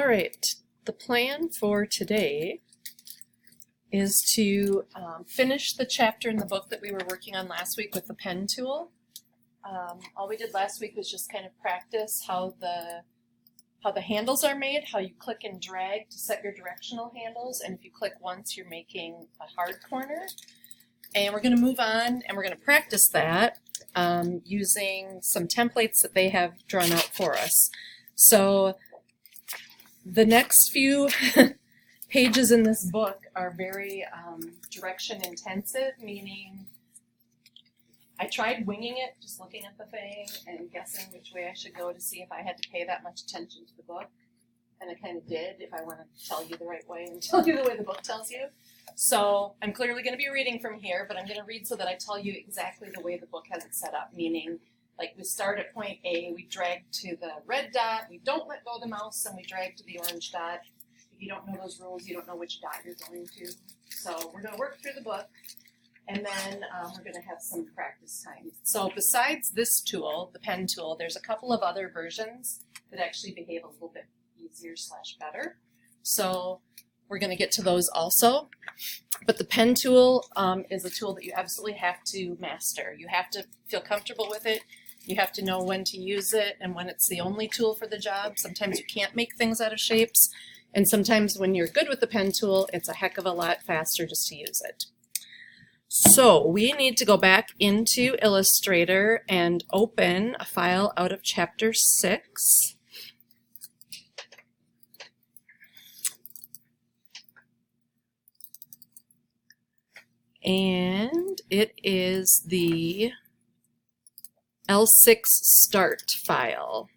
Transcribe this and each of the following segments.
right, the plan for today is to finish the chapter in the book that we were working on last week with the pen tool. All we did last week was just kind of practice how the handles are made, how you click and drag to set your directional handles, and if you click once, you're making a hard corner. And we're going to move on and we're going to practice that using some templates that they have drawn out for us. So the next few pages in this book are very direction intensive, meaning I tried winging it, just looking at the thing and guessing which way I should go to see if I had to pay that much attention to the book. And I kind of did, if I want to tell you the right way and tell you the way the book tells you. So I'm clearly going to be reading from here, but I'm going to read so that I tell you exactly the way the book has it set up, meaning like we start at point A, we drag to the red dot, we don't let go of the mouse, and we drag to the orange dot. If you don't know those rules, you don't know which dot you're going to. So we're going to work through the book, and then we're going to have some practice time. So besides this tool, the pen tool, there's a couple of other versions that actually behave a little bit easier / better. So we're going to get to those also. But the pen tool is a tool that you absolutely have to master. You have to feel comfortable with it. You have to know when to use it and when it's the only tool for the job. Sometimes you can't make things out of shapes. And sometimes when you're good with the pen tool, it's a heck of a lot faster just to use it. So we need to go back into Illustrator and open a file out of Chapter 6. And it is the L6 start file.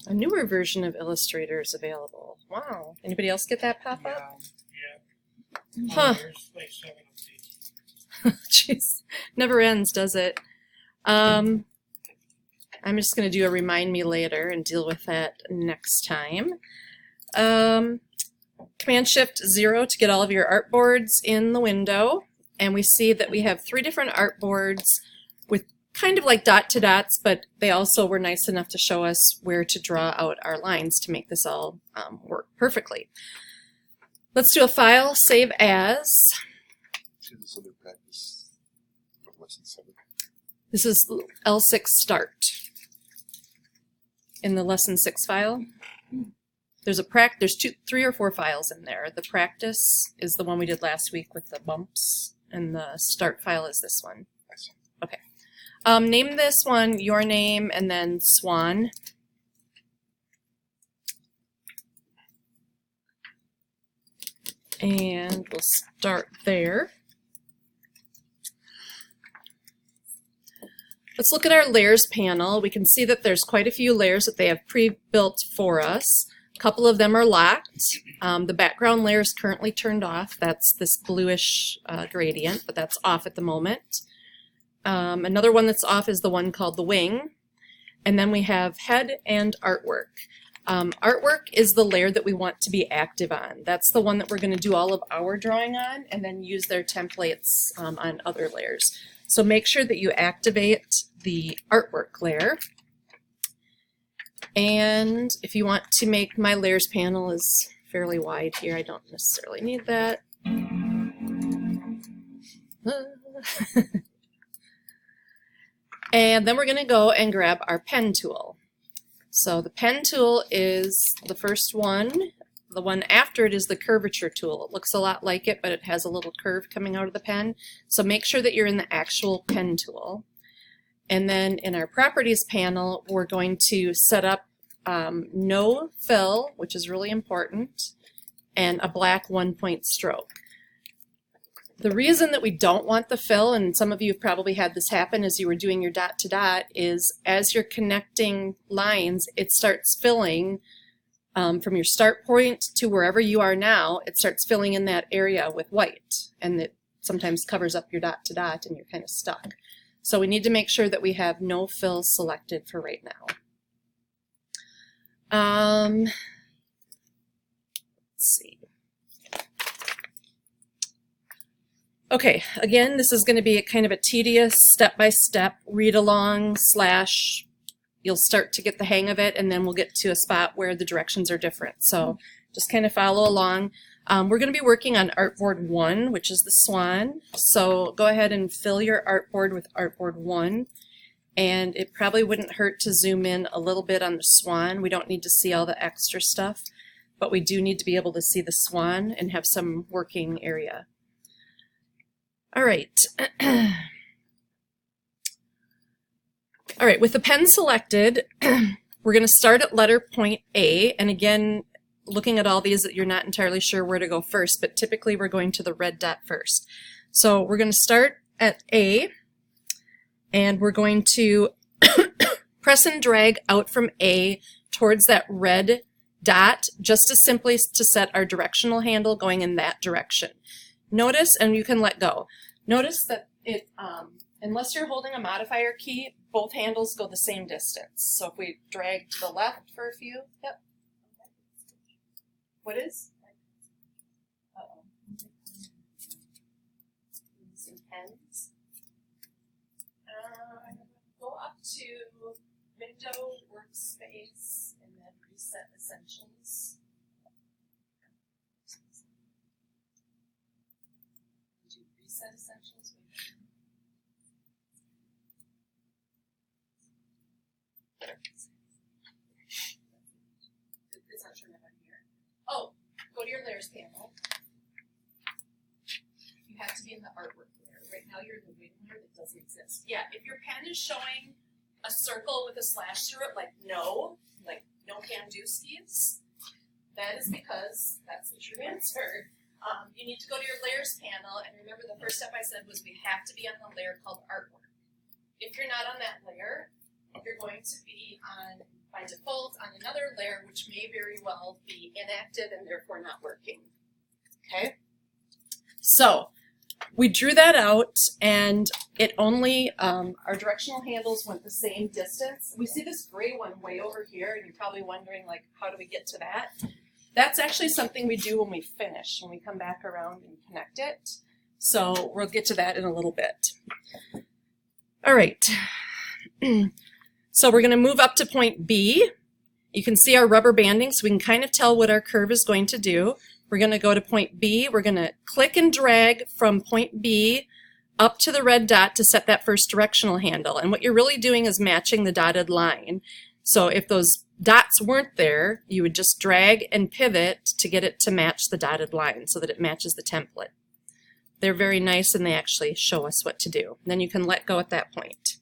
A newer version of Illustrator is available. Wow. Anybody else get that pop up? Yeah. Huh. There's like 7 of these. Jeez. Never ends, does it? I'm just going to do a remind me later and deal with that next time. Command-Shift-0 to get all of your artboards in the window. And we see that we have 3 different artboards with kind of like dot to dots, but they also were nice enough to show us where to draw out our lines to make this all work perfectly. Let's do a file, save as. See this other practice from lesson 7. This is L6 start. In the lesson 6 file, there's 3 or 4 files in there. The practice is the one we did last week with the bumps, and the start file is this one. Okay. Name this one your name and then Swan. And we'll start there. Let's look at our layers panel. We can see that there's quite a few layers that they have pre-built for us. A couple of them are locked. The background layer is currently turned off. That's this bluish gradient, but that's off at the moment. Another one that's off is the one called the wing. And then we have head and artwork. Artwork is the layer that we want to be active on. That's the one that we're going to do all of our drawing on and then use their templates on other layers. So make sure that you activate the artwork layer. And if you want to make, my layers panel is fairly wide here. I don't necessarily need that. And then we're going to go and grab our pen tool. So the pen tool is the first one. The one after it is the curvature tool. It looks a lot like it, but it has a little curve coming out of the pen. So make sure that you're in the actual pen tool. And then in our properties panel, we're going to set up no fill, which is really important, and a black 1-point stroke. The reason that we don't want the fill, and some of you have probably had this happen as you were doing your dot to dot, is as you're connecting lines, it starts filling from your start point to wherever you are now. It starts filling in that area with white, and it sometimes covers up your dot to dot and you're kind of stuck. So we need to make sure that we have no fill selected for right now. Let's see. Okay, again, this is going to be a kind of a tedious step-by-step read-along slash you'll start to get the hang of it, and then we'll get to a spot where the directions are different. So just kind of follow along. We're going to be working on Artboard 1, which is the swan. So go ahead and fill your artboard with Artboard 1. And it probably wouldn't hurt to zoom in a little bit on the swan. We don't need to see all the extra stuff, but we do need to be able to see the swan and have some working area. All right. All right, with the pen selected, we're going to start at letter point A. And again, looking at all these, you're not entirely sure where to go first, but typically we're going to the red dot first. So we're going to start at A, and we're going to press and drag out from A towards that red dot, just as simply to set our directional handle going in that direction. Notice, and you can let go, notice that it, unless you're holding a modifier key, both handles go the same distance. So if we drag to the left for a few, yep. What is? Uh-oh. Some pens. Go up to Window, Workspace, and then Reset Essentials. Did you reset Essentials? It's not showing up on here. Oh, go to your layers panel. You have to be in the artwork layer. Right now you're in the wing layer that doesn't exist. Yeah, if your pen is showing a circle with a slash through it, like no can do skis, that is because that's the true answer. You need to go to your layers panel, and remember the first step I said was we have to be on the layer called artwork. If you're not on that layer, you're going to be on, by default, on another layer, which may very well be inactive and therefore not working. Okay? So, we drew that out, and it only, our directional handles went the same distance. We see this gray one way over here, and you're probably wondering, like, how do we get to that? That's actually something we do when we finish, when we come back around and connect it. So we'll get to that in a little bit. All right. So we're going to move up to point B. You can see our rubber banding, so we can kind of tell what our curve is going to do. We're going to go to point B. We're going to click and drag from point B up to the red dot to set that first directional handle. And what you're really doing is matching the dotted line. So if those dots weren't there, you would just drag and pivot to get it to match the dotted line so that it matches the template. They're very nice, and they actually show us what to do. Then you can let go at that point.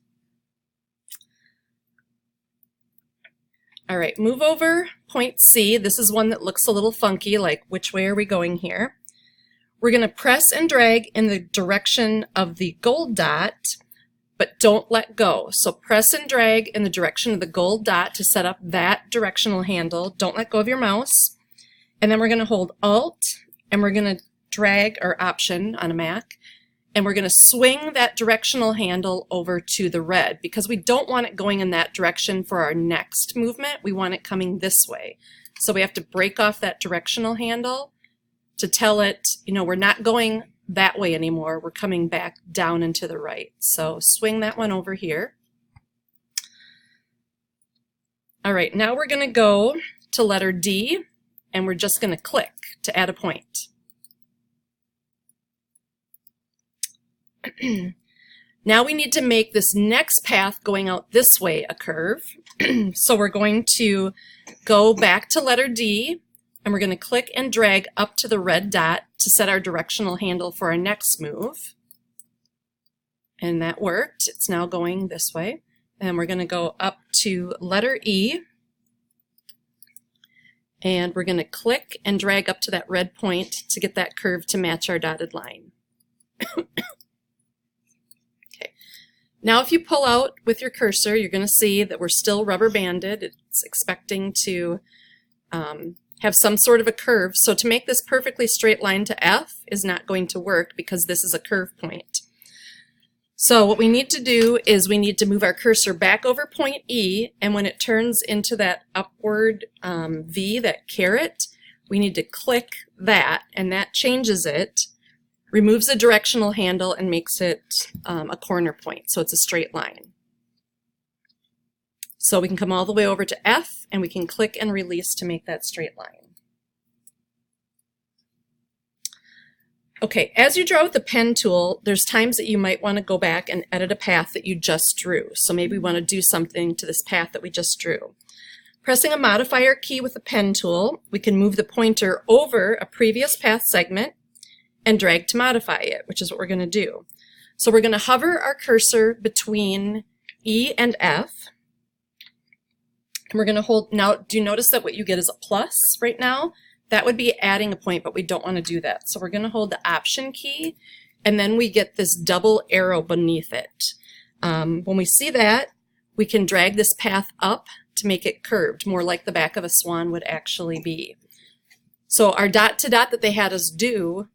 All right, move over point C. This is one that looks a little funky, like which way are we going here? We're going to press and drag in the direction of the gold dot, but don't let go. So press and drag in the direction of the gold dot to set up that directional handle. Don't let go of your mouse. And then we're going to hold Alt, and we're going to drag, or Option on a Mac, and we're going to swing that directional handle over to the red because we don't want it going in that direction for our next movement. We want it coming this way. So we have to break off that directional handle to tell it, you know, we're not going that way anymore. We're coming back down and to the right. So swing that one over here. All right, now we're going to go to letter D, and we're just going to click to add a point. Now we need to make this next path going out this way a curve. So we're going to go back to letter D, and we're going to click and drag up to the red dot to set our directional handle for our next move. And that worked. It's now going this way. And we're going to go up to letter E, and we're going to click and drag up to that red point to get that curve to match our dotted line. Now if you pull out with your cursor, you're going to see that we're still rubber banded. It's expecting to have some sort of a curve. So to make this perfectly straight line to F is not going to work because this is a curve point. So what we need to do is we need to move our cursor back over point E, and when it turns into that upward V, that caret, we need to click that, and that changes it. removes the directional handle and makes it a corner point, so it's a straight line. So we can come all the way over to F, and we can click and release to make that straight line. Okay, as you draw with the pen tool, there's times that you might want to go back and edit a path that you just drew. So maybe we want to do something to this path that we just drew. Pressing a modifier key with the pen tool, we can move the pointer over a previous path segment and drag to modify it, which is what we're going to do. So we're going to hover our cursor between E and F. And we're going to hold, now do you notice that what you get is a plus right now? That would be adding a point, but we don't want to do that. So we're going to hold the Option key, and then we get this double arrow beneath it. When we see that, we can drag this path up to make it curved, more like the back of a swan would actually be. So our dot to dot that they had us do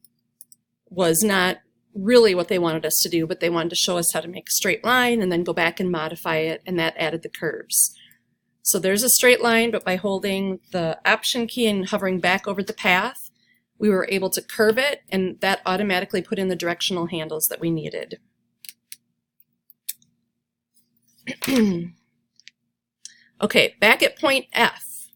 was not really what they wanted us to do, but they wanted to show us how to make a straight line and then go back and modify it, and that added the curves. So there's a straight line, but by holding the Option key and hovering back over the path, we were able to curve it, and that automatically put in the directional handles that we needed. Okay, back at point F.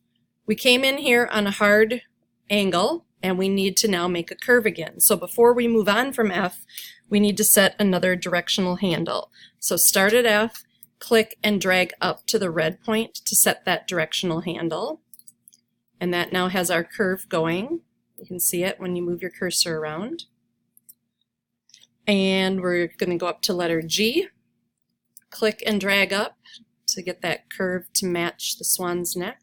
We came in here on a hard angle, and we need to now make a curve again. So before we move on from F, we need to set another directional handle. So start at F, click and drag up to the red point to set that directional handle. And that now has our curve going. You can see it when you move your cursor around. And we're going to go up to letter G, click and drag up to get that curve to match the swan's neck.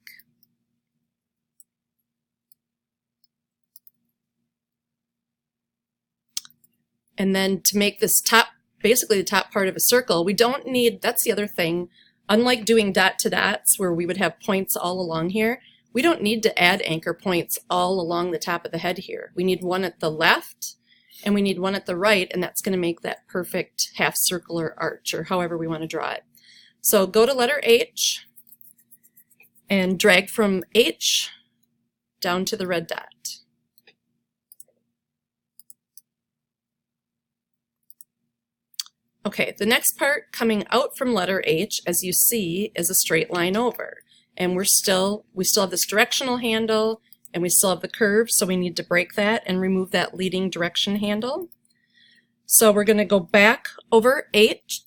And then to make this top, basically the top part of a circle, we don't need, that's the other thing, unlike doing dot to dots where we would have points all along here, we don't need to add anchor points all along the top of the head here. We need one at the left and we need one at the right, and that's going to make that perfect half circle or arch, or however we want to draw it. So go to letter H and drag from H down to the red dot. Okay, the next part coming out from letter H, as you see, is a straight line over. And we still have this directional handle, and we still have the curve, so we need to break that and remove that leading direction handle. So we're going to go back over H,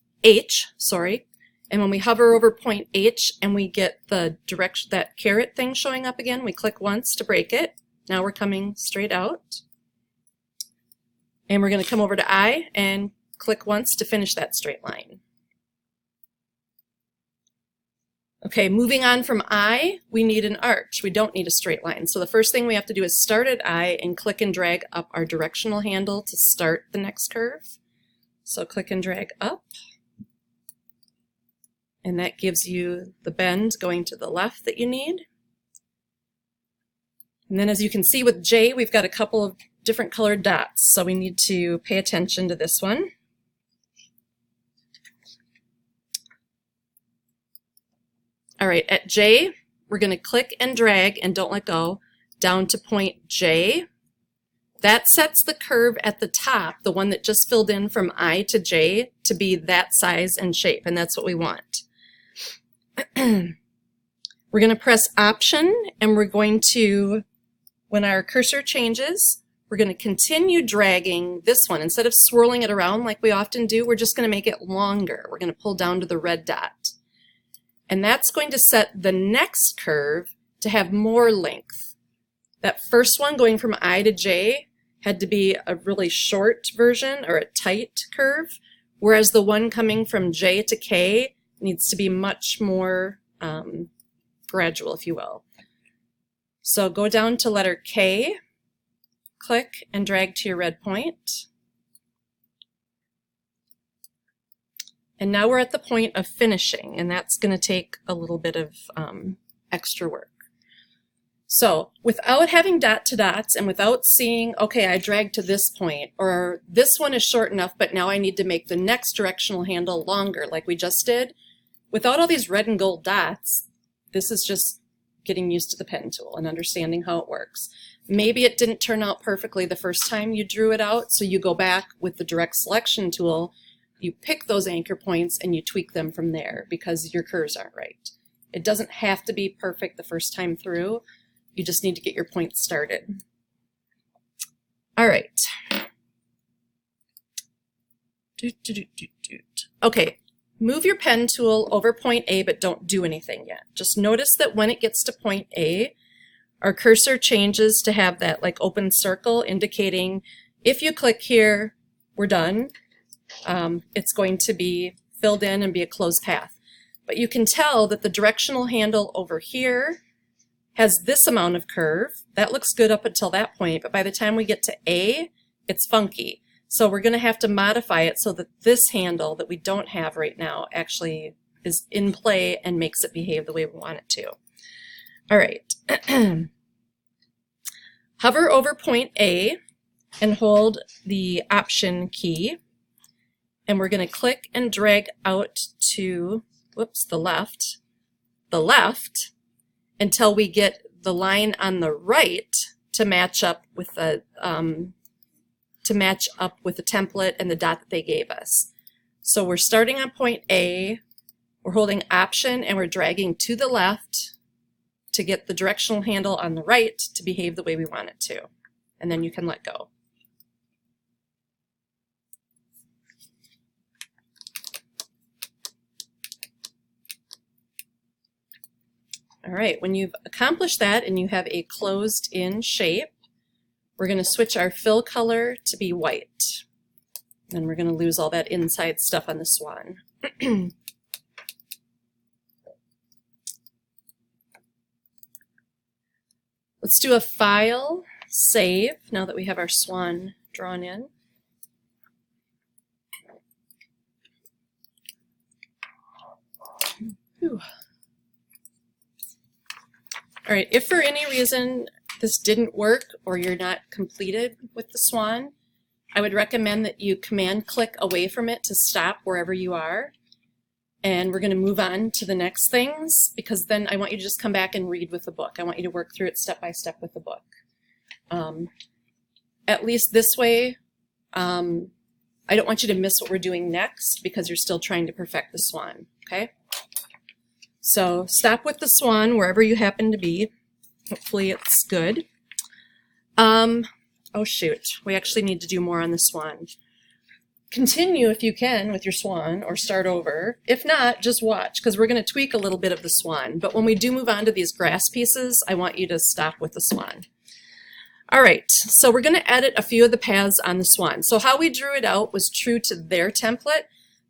and when we hover over point H and we get the direction, that caret thing showing up again, we click once to break it. Now we're coming straight out. And we're going to come over to I and click once to finish that straight line. Okay, moving on from I, we need an arch. We don't need a straight line. So the first thing we have to do is start at I and click and drag up our directional handle to start the next curve. So click and drag up. And that gives you the bend going to the left that you need. And then as you can see with J, we've got a couple of different colored dots. So we need to pay attention to this one. All right, at J, we're going to click and drag, and don't let go, down to point J. That sets the curve at the top, the one that just filled in from I to J, to be that size and shape, and that's what we want. We're going to press Option, and we're going to, when our cursor changes, we're going to continue dragging this one. Instead of swirling it around like we often do, we're just going to make it longer. We're going to pull down to the red dot. And that's going to set the next curve to have more length. That first one going from I to J had to be a really short version or a tight curve, whereas the one coming from J to K needs to be much more gradual, if you will. So go down to letter K, click and drag to your red point. And now we're at the point of finishing, and that's going to take a little bit of extra work. So without having dot to dots and without seeing, okay, I dragged to this point, or this one is short enough, but now I need to make the next directional handle longer like we just did, without all these red and gold dots, this is just getting used to the pen tool and understanding how it works. maybe it didn't turn out perfectly the first time you drew it out, so you go back with the direct selection tool, you pick those anchor points and you tweak them from there because your curves aren't right. It doesn't have to be perfect the first time through. You just need to get your points started. All right. Okay, move your pen tool over point A, but don't do anything yet. Just notice that when it gets to point A, our cursor changes to have that like open circle indicating if you click here, we're done. It's going to be filled in and be a closed path. But you can tell that the directional handle over here has this amount of curve. That looks good up until that point, but by the time we get to A, it's funky. So we're going to have to modify it so that this handle that we don't have right now actually is in play and makes it behave the way we want it to. All right. Hover over point A and hold the Option key. And we're going to click and drag out to, the left, until we get the line on the right to match up with the template and the dot that they gave us. So we're starting on point A, we're holding Option, and we're dragging to the left to get the directional handle on the right to behave the way we want it to. And then you can let go. All right, when you've accomplished that and you have a closed-in shape, we're going to switch our fill color to be white. Then we're going to lose all that inside stuff on the swan. Let's do a file, save, now that we have our swan drawn in. Whew. All right, if for any reason this didn't work or you're not completed with the swan, I would recommend that you command click away from it to stop wherever you are. And we're going to move on to the next things, because then I want you to just come back and read with the book. I want you to work through it step by step with the book. At least this way, I don't want you to miss what we're doing next because you're still trying to perfect the swan, okay? So stop with the swan wherever you happen to be. Hopefully it's good. Oh shoot, we actually need to do more on the swan. Continue if you can with your swan or start over. If not, just watch, because we're going to tweak a little bit of the swan. But when we do move on to these grass pieces, I want you to stop with the swan. All right, so we're going to edit a few of the paths on the swan. So how we drew it out was true to their template,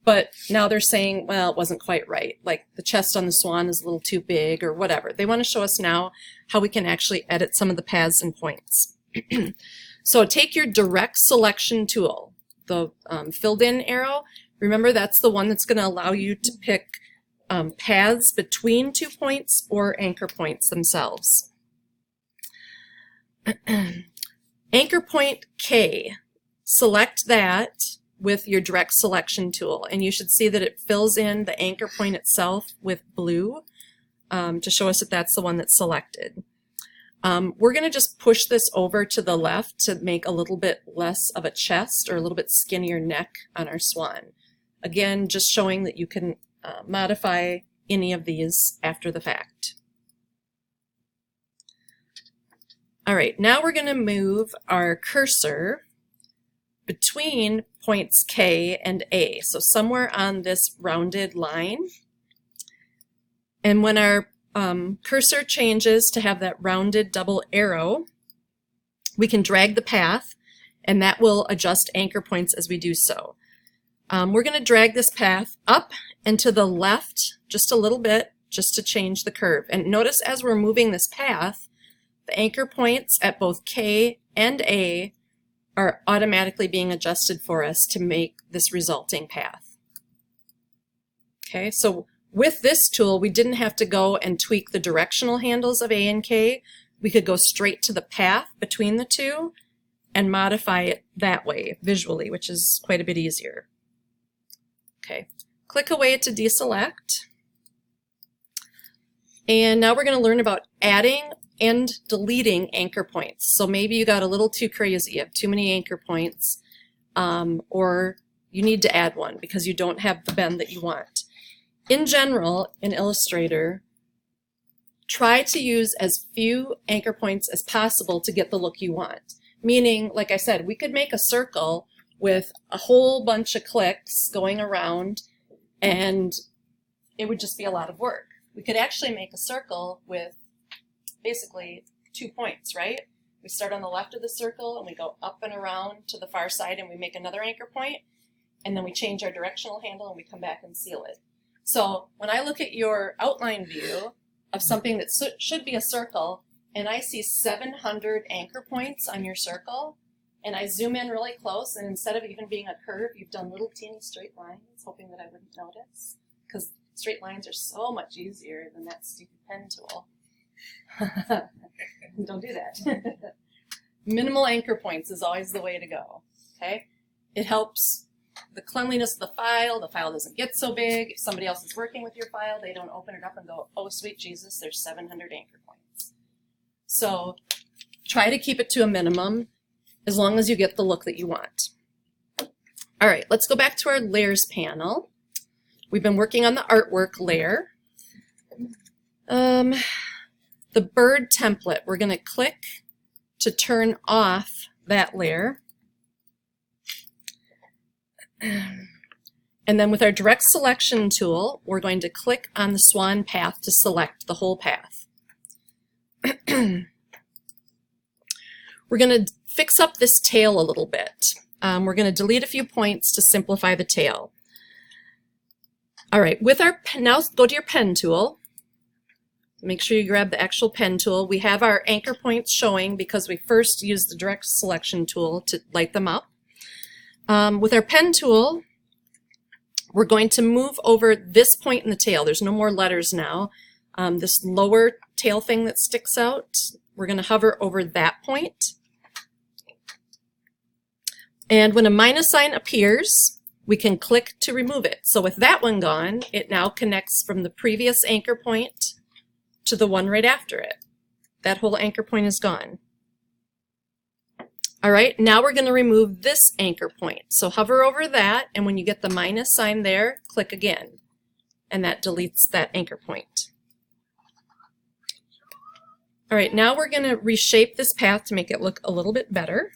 but now they're saying, well, it wasn't quite right. Like the chest on the swan is a little too big or whatever. They want to show us now how we can actually edit some of the paths and points. So take your direct selection tool, the filled in arrow. Remember, that's the one that's going to allow you to pick paths between 2 points or anchor points themselves. Anchor point K, select that with your direct selection tool, and you should see that it fills in the anchor point itself with blue to show us that that's the one that's selected. We're going to just push this over to the left to make a little bit less of a chest or a little bit skinnier neck on our swan. Again, just showing that you can modify any of these after the fact. All right, now we're going to move our cursor between points K and A, so somewhere on this rounded line. And when our cursor changes to have that rounded double arrow, we can drag the path, and that will adjust anchor points as we do so. We're going to drag this path up and to the left just a little bit, just to change the curve. And notice as we're moving this path, the anchor points at both K and A are automatically being adjusted for us to make this resulting path. Okay, so with this tool, we didn't have to go and tweak the directional handles of A and K. We could go straight to the path between the two and modify it that way visually, which is quite a bit easier. Okay, click away to deselect. And now we're going to learn about adding and deleting anchor points. So maybe you got a little too crazy, you have too many anchor points, or you need to add one because you don't have the bend that you want. In general, in Illustrator, try to use as few anchor points as possible to get the look you want. Meaning, like I said, we could make a circle with a whole bunch of clicks going around, and it would just be a lot of work. We could actually make a circle with basically 2 points, right? We start on the left of the circle and we go up and around to the far side and we make another anchor point, and then we change our directional handle and we come back and seal it. So when I look at your outline view of something that should be a circle, and I see 700 anchor points on your circle, and I zoom in really close, and instead of even being a curve, you've done little teeny straight lines, hoping that I wouldn't notice, because straight lines are so much easier than that stupid pen tool. Don't do that. Minimal anchor points is always the way to go, okay? It helps the cleanliness of the file doesn't get so big. If somebody else is working with your file, they don't open it up and go, oh, sweet Jesus, there's 700 anchor points. So try to keep it to a minimum as long as you get the look that you want. All right, let's go back to our layers panel. We've been working on the artwork layer. The bird template, we're going to click to turn off that layer. And then with our direct selection tool, we're going to click on the swan path to select the whole path. We're going to fix up this tail a little bit. We're going to delete a few points to simplify the tail. All right, with our pen, now go to your pen tool. Make sure you grab the actual pen tool. We have our anchor points showing because we first used the direct selection tool to light them up. With our pen tool, we're going to move over this point in the tail. There's no more letters now. This lower tail thing that sticks out, we're going to hover over that point. And when a minus sign appears, we can click to remove it. So with that one gone, it now connects from the previous anchor point to the one right after it. That whole anchor point is gone. All right, now we're going to remove this anchor point. So hover over that, and when you get the minus sign there, click again, and that deletes that anchor point. All right, now we're going to reshape this path to make it look a little bit better.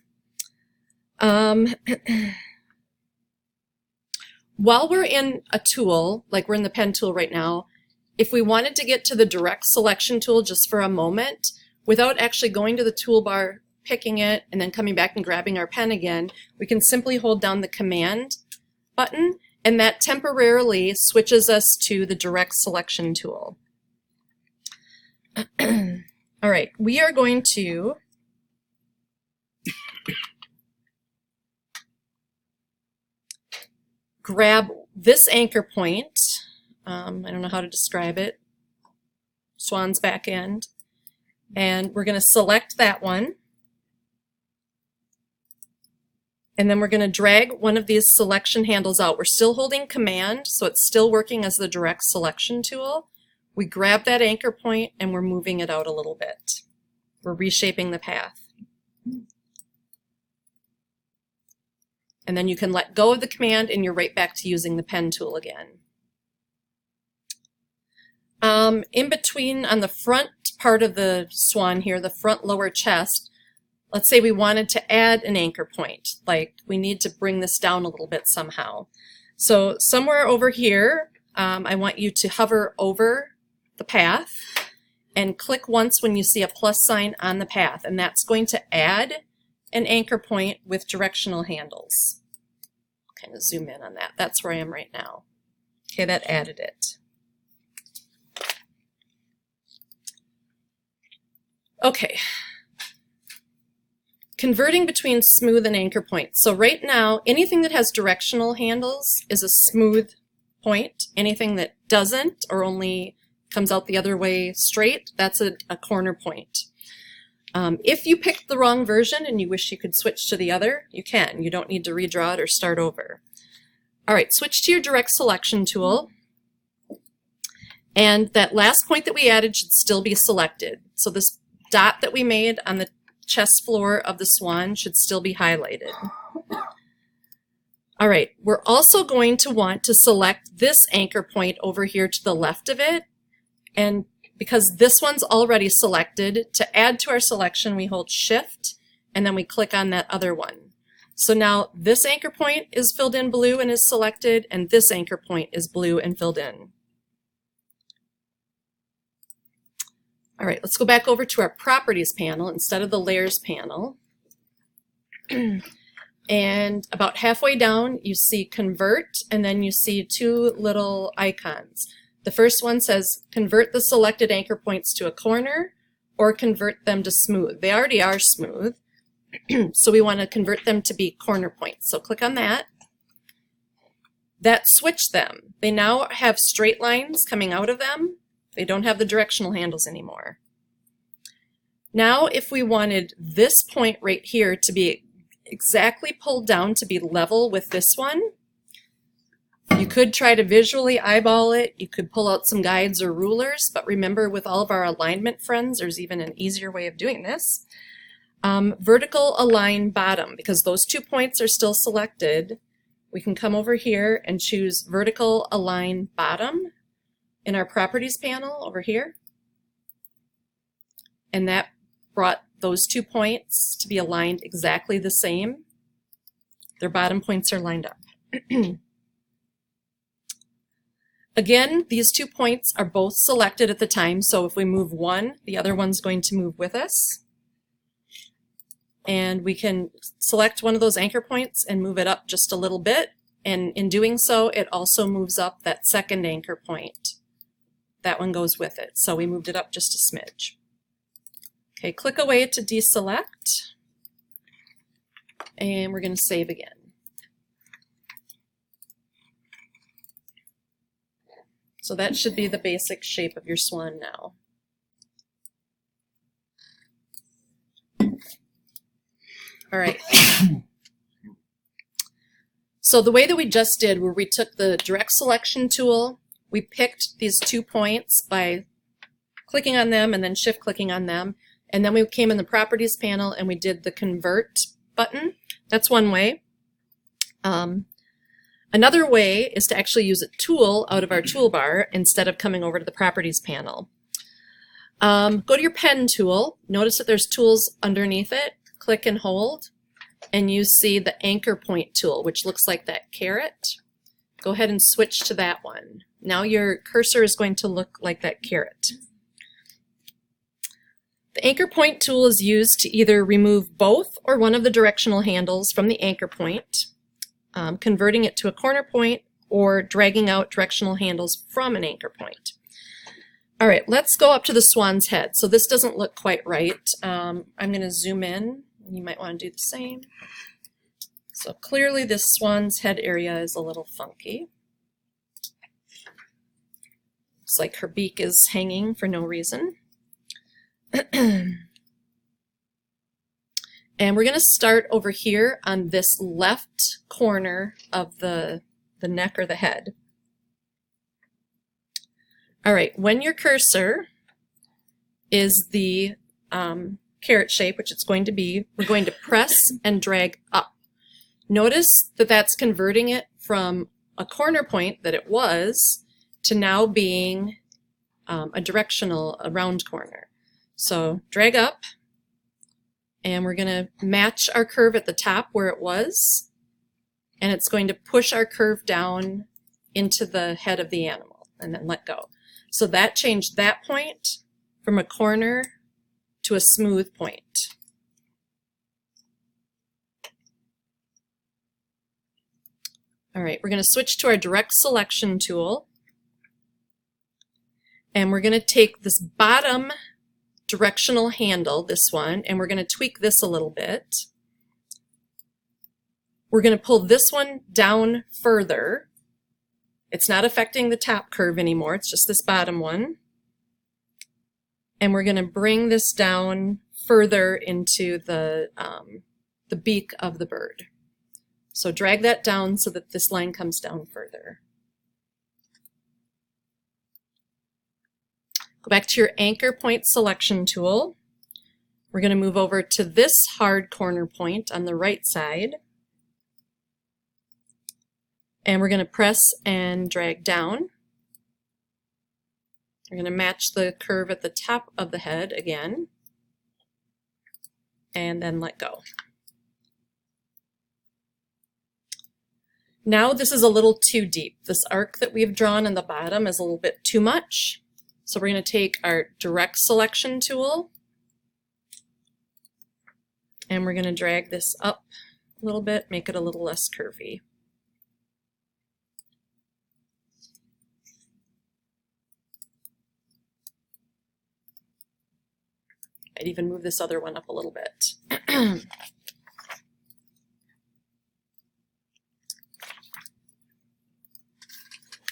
While we're in a tool, like we're in the pen tool right now, if we wanted to get to the direct selection tool just for a moment, without actually going to the toolbar, picking it, and then coming back and grabbing our pen again, we can simply hold down the command button, and that temporarily switches us to the direct selection tool. All right, we are going to grab this anchor point. I don't know how to describe it. Swan's back end. And we're going to select that one. And then we're going to drag one of these selection handles out. We're still holding command, so it's still working as the direct selection tool. We grab that anchor point and we're moving it out a little bit. We're reshaping the path. And then you can let go of the command and you're right back to using the pen tool again. In between, on the front part of the swan here, the front lower chest, let's say we wanted to add an anchor point, like we need to bring this down a little bit somehow. So somewhere over here, I want you to hover over the path and click once when you see a plus sign on the path, and that's going to add an anchor point with directional handles. Kind of zoom in on that. That's where I am right now. Okay, that added it. Okay. Converting between smooth and anchor points. So right now, anything that has directional handles is a smooth point. Anything that doesn't, or only comes out the other way straight, that's a corner point. If you picked the wrong version and you wish you could switch to the other, you can. You don't need to redraw it or start over. All right, switch to your direct selection tool. And that last point that we added should still be selected. So this dot that we made on the chest floor of the swan should still be highlighted. All right, we're also going to want to select this anchor point over here to the left of it. And because this one's already selected, to add to our selection, we hold Shift and then we click on that other one. So now this anchor point is filled in blue and is selected, and this anchor point is blue and filled in. All right, let's go back over to our Properties panel instead of the Layers panel. And about halfway down, you see Convert, and then you see two little icons. The first one says convert the selected anchor points to a corner or convert them to smooth. They already are smooth, so we want to convert them to be corner points. So click on that. That switched them. They now have straight lines coming out of them. They don't have the directional handles anymore. Now if we wanted this point right here to be exactly pulled down to be level with this one, you could try to visually eyeball it. You could pull out some guides or rulers, but remember, with all of our alignment friends, there's even an easier way of doing this. Vertical align bottom, because those 2 points are still selected. We can come over here and choose vertical align bottom in our Properties panel over here. And that brought those 2 points to be aligned exactly the same. Their bottom points are lined up. Again, these 2 points are both selected at the time, so if we move one, the other one's going to move with us. And we can select one of those anchor points and move it up just a little bit, and in doing so, it also moves up that second anchor point. That one goes with it, so we moved it up just a smidge. Okay, click away to deselect, and we're going to save again. So that should be the basic shape of your swan now. All right. So the way that we just did, where we took the direct selection tool, we picked these 2 points by clicking on them and then shift clicking on them. And then we came in the Properties panel and we did the Convert button. That's one way. Another way is to actually use a tool out of our toolbar instead of coming over to the Properties panel. Go to your pen tool. Notice that there's tools underneath it. Click and hold, and you see the anchor point tool, which looks like that caret. Go ahead and switch to that one. Now your cursor is going to look like that caret. The anchor point tool is used to either remove both or one of the directional handles from the anchor point, converting it to a corner point, or dragging out directional handles from an anchor point. All right, let's go up to the swan's head. So this doesn't look quite right. I'm going to zoom in. You might want to do the same. So clearly this swan's head area is a little funky. Looks like her beak is hanging for no reason. And we're going to start over here on this left corner of the neck or the head. All right, when your cursor is the caret shape, which it's going to be, we're going to press and drag up. Notice that that's converting it from a corner point that it was to now being a round corner. So drag up, and we're going to match our curve at the top where it was, and it's going to push our curve down into the head of the animal, and then let go. So that changed that point from a corner to a smooth point. All right, we're going to switch to our direct selection tool, and we're going to take this bottom directional handle, this one, and we're going to tweak this a little bit. We're going to pull this one down further. It's not affecting the top curve anymore, it's just this bottom one. And we're going to bring this down further into the beak of the bird. So drag that down so that this line comes down further. Go back to your anchor point selection tool. We're going to move over to this hard corner point on the right side. And we're going to press and drag down. We're going to match the curve at the top of the head again. And then let go. Now this is a little too deep. This arc that we've drawn on the bottom is a little bit too much. So we're going to take our direct selection tool and we're going to drag this up a little bit, make it a little less curvy. I'd even move this other one up a little bit.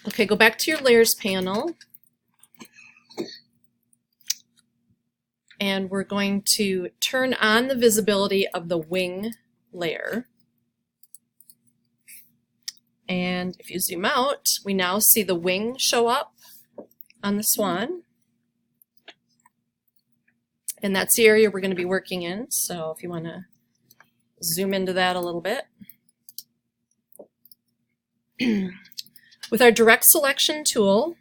Okay, go back to your layers panel. And we're going to turn on the visibility of the wing layer. And if you zoom out, we now see the wing show up on the swan. And that's the area we're going to be working in. So if you want to zoom into that a little bit. With our direct selection tool,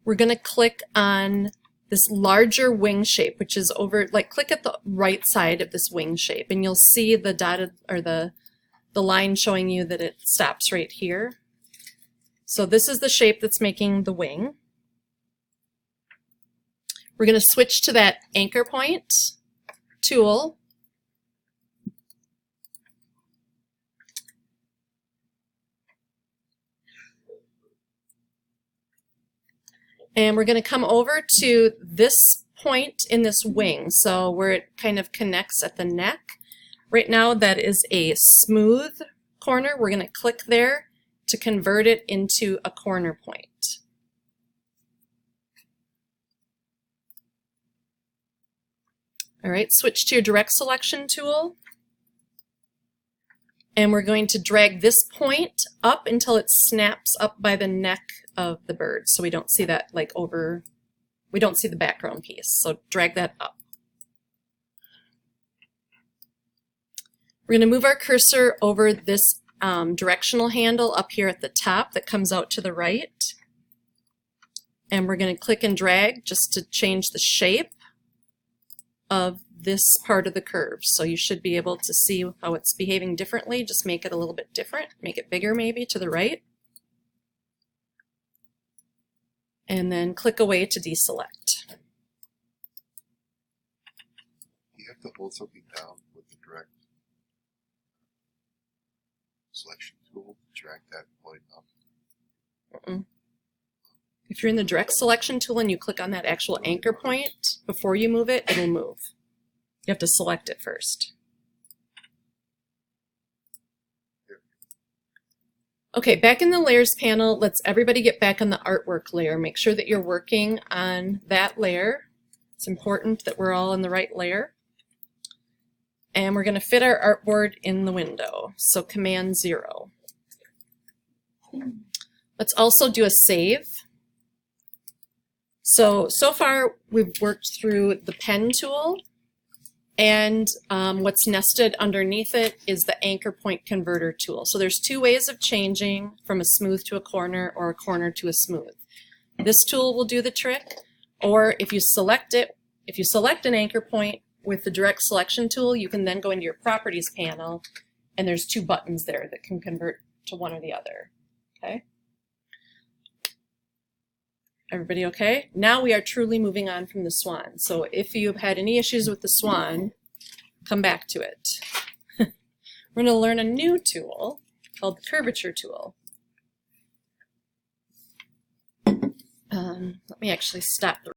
we're going to click on this larger wing shape, which is over, like click at the right side of this wing shape, and you'll see the dotted, or the line showing you that it stops right here. So this is the shape that's making the wing. We're going to switch to that anchor point tool. And we're going to come over to this point in this wing, so where it kind of connects at the neck. Right now that is a smooth corner. We're going to click there to convert it into a corner point. All right, switch to your direct selection tool. And we're going to drag this point up until it snaps up by the neck of the bird. So we don't see that like over, we don't see the background piece. So drag that up. We're going to move our cursor over this directional handle up here at the top that comes out to the right. And we're going to click and drag just to change the shape of this part of the curve. So you should be able to see how it's behaving differently. Just make it a little bit different. Make it bigger maybe to the right. And then click away to deselect. You have to hold something down with the direct selection tool to drag that point up. If you're in the direct selection tool and you click on that actual anchor point before you move it, it'll move. You have to select it first. Okay, back in the layers panel, let's everybody get back on the artwork layer. Make sure that you're working on that layer. It's important that we're all in the right layer. And we're going to fit our artboard in the window. So Command 0. Let's also do a save. So far we've worked through the pen tool. And what's nested underneath it is the anchor point converter tool. So there's two ways of changing from a smooth to a corner or a corner to a smooth. This tool will do the trick, or if you select it, if you select an anchor point with the direct selection tool, you can then go into your properties panel and there's two buttons there that can convert to one or the other. Okay? Everybody okay? Now we are truly moving on from the swan. So if you've had any issues with the swan, come back to it. We're going to learn a new tool called the curvature tool. Let me actually stop the